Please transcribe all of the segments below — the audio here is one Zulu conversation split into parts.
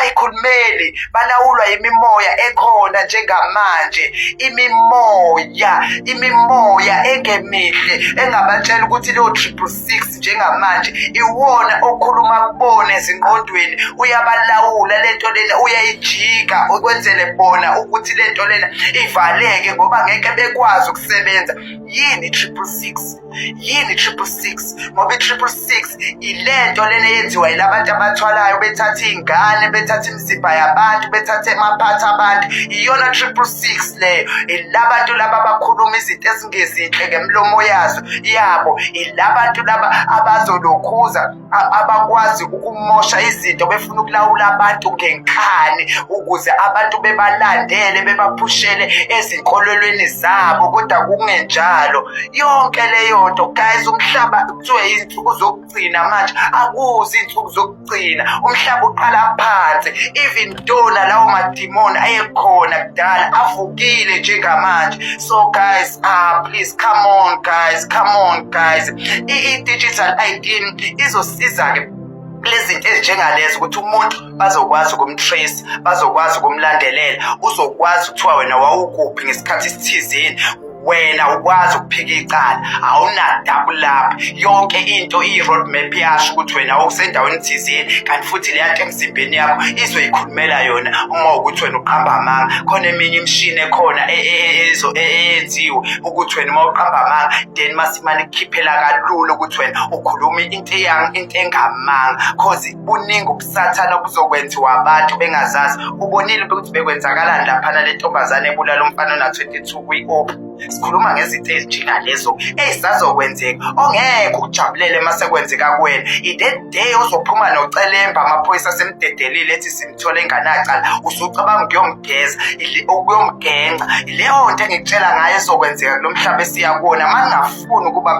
abayikhulumeli balawulwa imimoya ekhona njengamanje, imimoya engemihle engabatshela ukuthi leyo 666 njengamanje iwona okhuluma kubona ezingqondweni, uyabalawula lento lena, uyayijika ukwenzele bona ukuthi lento lena ivaleke ngoba ngeke bekwazi ukusebenza. Yini 666? Yini 666? Ngoba i-666 ilento lena yenziwa yilabantu abathwalayo, bethatha iy'ngane, bethatha imizimba yabantu, bethatha amaphatha abantu. Iyona 666 leyo. Ilabantu laba abakhuluma izinto ezingezinhle ngemlomo yabo. Ilabantu laba abazolokhuza, abakwazi ukumosha izinto befuna ukulawula abantu ngenkani ukuze abantu bebalandele, bebaphushele ezinkolelweni zabo, kodwa kungenjalo. Yonke leyo nto guys, umhlaba kuthiwe izinsuku zokugcina manje, akuzi izinsuku zokugcina. Umhlaba uqala phansi, even dona lawo madimoni ayekhona kudala avukile njengamanje. So guys, please come on guys, i-digital ID izosiza-ke lezinto ezinjengalezi ukuthi umuntu bazokwazi ukumtrace, bazokwazi ukumlandelela, uzokwazi ukuthiwa wena wawukuphi ngesikhathi esithizeni, wena ukwazi ukuphika icala, awunadabu lapha. Yonke into i-road map yasho ukuthi wena usendaweni thizeni, kanti futhi le yanto emzimbeni yakho izoyikhulumela yona uma ukuthi wena uqamba amanga. Khona eminye imishini ekhona eyenziwe ukuthi wena uma uqamba amanga then masimane ikhiphela kalula ukuthi wena ukhuluma into engamanga, cause buningi ubusathana obuzokwenziwa abantu bengazazi. Ubonile ukuthi bekwenzakalani laphana le ntombazane ebulala umfana na 22 kwi-op. Sikhuluma ngezinto ezinjengalezo ezisazokwenzeka, ongeke ujabulele mase kwenzeka kuwena. The day uzophuma nocelemba amaphoyisa semdedelile ethi simthole enganacala, usucabanga ukuyomgenca. Leyo nto engikutshela ngayo ezokwenzeka kulo mhlaba esiyakubona. Maningafuni ukuba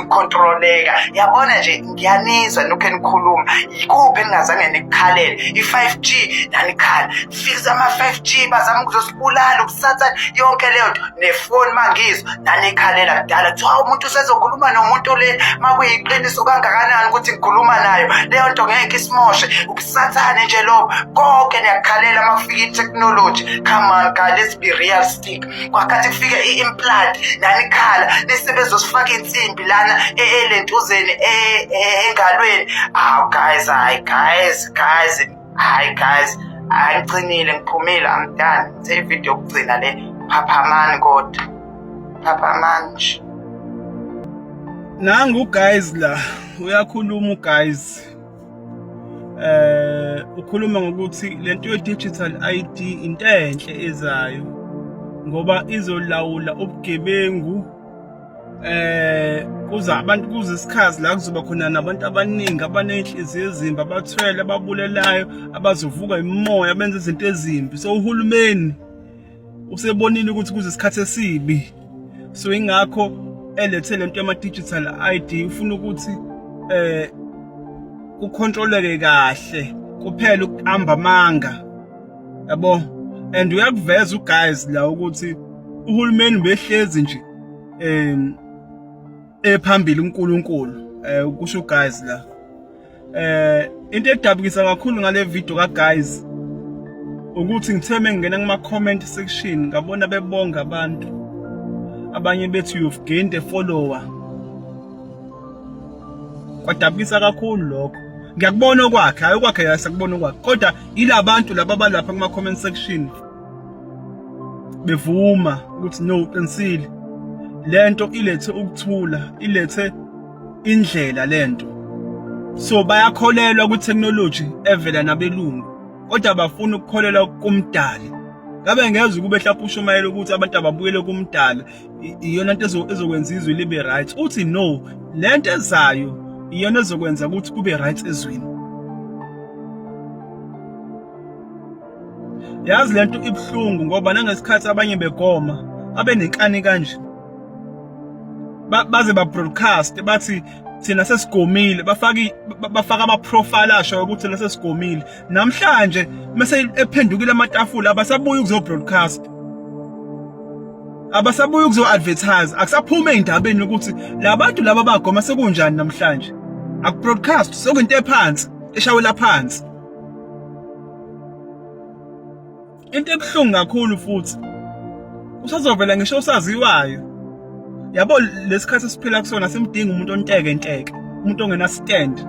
controleka, yabona nje ngiyanizwa nokho enikhuluma. Yikuphi engazange nikukhalele? i-5G nanikhala, fix ama-5G bazama ukuzosibulala, ukusatha yonke leyo nto. Nefoni mangizwa nanikhalela kudala kuthiwa umuntu usezokhuluma nomuntu le makuyiqiniso kangakanani ukuthi ngikhuluma nayo. Leyo nto ngeke isimoshe, ubusathane nje lobo. Konke niyakukhalela makufika i-technology. Come on guys, let's be realistic. Kwakhathi kufike i-implant nanikhala, nisebezosifaka insimbi lana elentuzeni engalweni. Guys, ngigcinile, ngiphumile, I'm done. Ngithe ividiyo yokugcina le. Phaphamani kodwa, phaphamani nje. Nangu guys la uyakhuluma guys, ukhuluma ngokuthi lento ye-digital ID into enhle ezayo ngoba izolawula ubugebengu. Kuza abantu kuze isikhazi la kuzoba khona nabantu abaningi abanenhliziyo ezimbi, abathwele, ababulelayo, abazovuka imimoya, benza izinto ezimbi. So uhulumeni usebonile ukuthi kuze isikhathi esibi, so ingakho elethe lento yama-digital ID. Ufuna ukuthi kucontroleke kahle kuphela ukuqamba amanga, yabo. And uyakuveza uguys la ukuthi uhulumeni behlezi nje ephambili uNkulunkulu, kusho guys la. Into edabukisa kakhulu ngale video ka guys ukuthi ngitheme ngena kuma-comment section ngabona bebonga abantu, abanye bethi you've gained a follower. Kwadabukisa kakhulu lokho. Ngiyakubona kwakhe, hayi kwakhe yasakubona kwakhe, kodwa ilabantu laba balapha kuma-comment section bevuma ukuthi no, qinisile lento ilethe ukuthula, ilethe indlela lento. So bayakholelwa ku-technology evela nabelungu, kodwa bafuna ukukholelwa kumdali. Ngabe ngeze kube mhlawumbe ushumayela ukuthi abantu ababuyele kumdali iyona into ezokwenza izwe libe right. Uthi no, lento ezayo iyona ezokwenza ukuthi kube right ezweni. Yazi lento ibhlungu ngoba nangesikhathi abanye begoma abenenkani kanje baze ba broadcast bathi thina sesigomile, bafaka ama-profile asho ukuthi thina sesigomile. Namhlanje mase ephendukile amatafula abasabuyi ukuzo-broadcast, abasabuyi ukuzo-advertise, akusaphume ey'ndabeni ukuthi labantu laba bagoma sekunjani namhlanje. Akubroadcast, sekuyinto ephansi, eshawela phansi. into ebuhlungu kakhulu futhi usazovela ngisho usaziwayo. Yabo lesikhathi esiphila kusona simdinga umuntu onteke, umuntu ongena stand.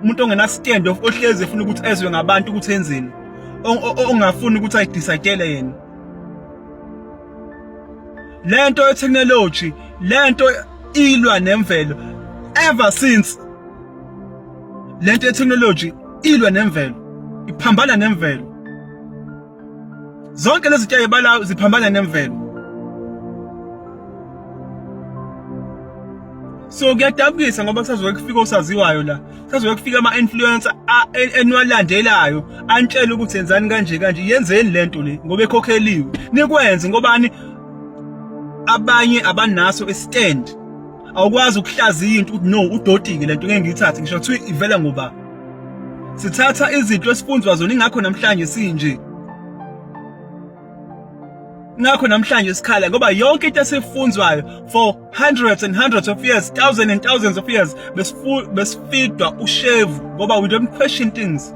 Umuntu ongena stand ohlezi efuna ukuthi ezwe ngabantu ukuthi enzeni. Ongafuni ukuthi ayidecide yena. Lento ye technology, lento ilwa nemvelo ever since. Lento ye technology ilwa nemvelo, iphambana nemvelo. Zonke lezi zinto ezibalayo ziphambana nemvelo. So kuyadabukisa ngoba kusazoke kufika osaziwayo la. Kusazoke kufika ama-influencer enwalandelayo antshela ukuthi yenzani kanje, yenzeni lento le ngoba ekhokheliwe. Nikwenze ngobani abanye abanaso istand. Awukwazi ukuhlaziya into ukuthi no udotike lento ngeke ngiyithathe ngisho kuthiwa ivela ngoba. Sithatha izinto esifundzwa zona ingakho namhlanje sinje. Ngakho namhlanje sikhala ngoba yonke into esifundzwayo for hundreds and hundreds of years, thousands and thousands of years besifidwa ushevu ngoba we don't question things.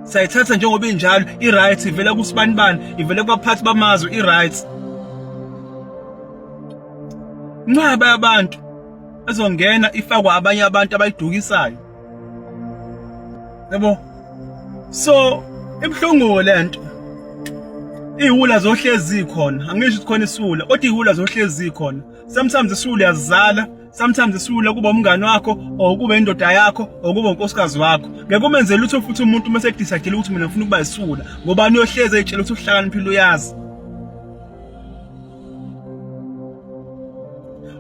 Sayithatha njengoba injalo, i-right ivela kusibanibani, ivela kubaphathi bamazwe, i-right. Nqaba abantu ezongena ifakwa abanye abantu abayidukisayo. Yabo. So ibhlungu lento. Ihula zohlezi khona, angisho ukuthi khona isula, kodwa ihula zohlezi khona. Sometimes isula yazala, sometimes isula kuba umngane wakho, or kuba indoda yakho, or kuba unkosikazi wakho. Ngeke umenzele lutho futhi umuntu mase decide ukuthi mina ngifuna ukuba isula, ngoba niyohleze etshela ukuthi uhlakaniphile uyazi.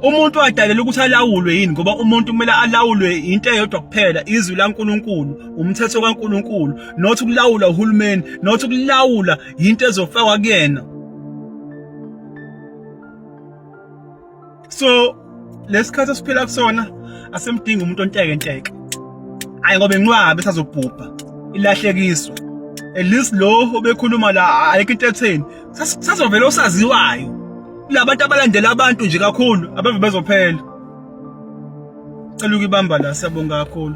Umuntu wadalela ukuthi alawulwe yini ngoba umuntu kumele alawulwe into eyodwa kuphela, izwi laNkulunkulu, umthetho kaNkulunkulu, not ukulawula uhulumeni, not ukulawula into ezofakwa kuyena. So lesikhathi esiphila kusona asemdinga umuntu onteke. Hayi ngoba enqwabe esazobhubha, ilahlekiswa. At least lo obekhuluma la ayike into etheni, sazovela osaziwayo. Labantu abalandela abantu nje kakhulu abave bezophela. Cela ukubamba la, siyabonga kakhulu.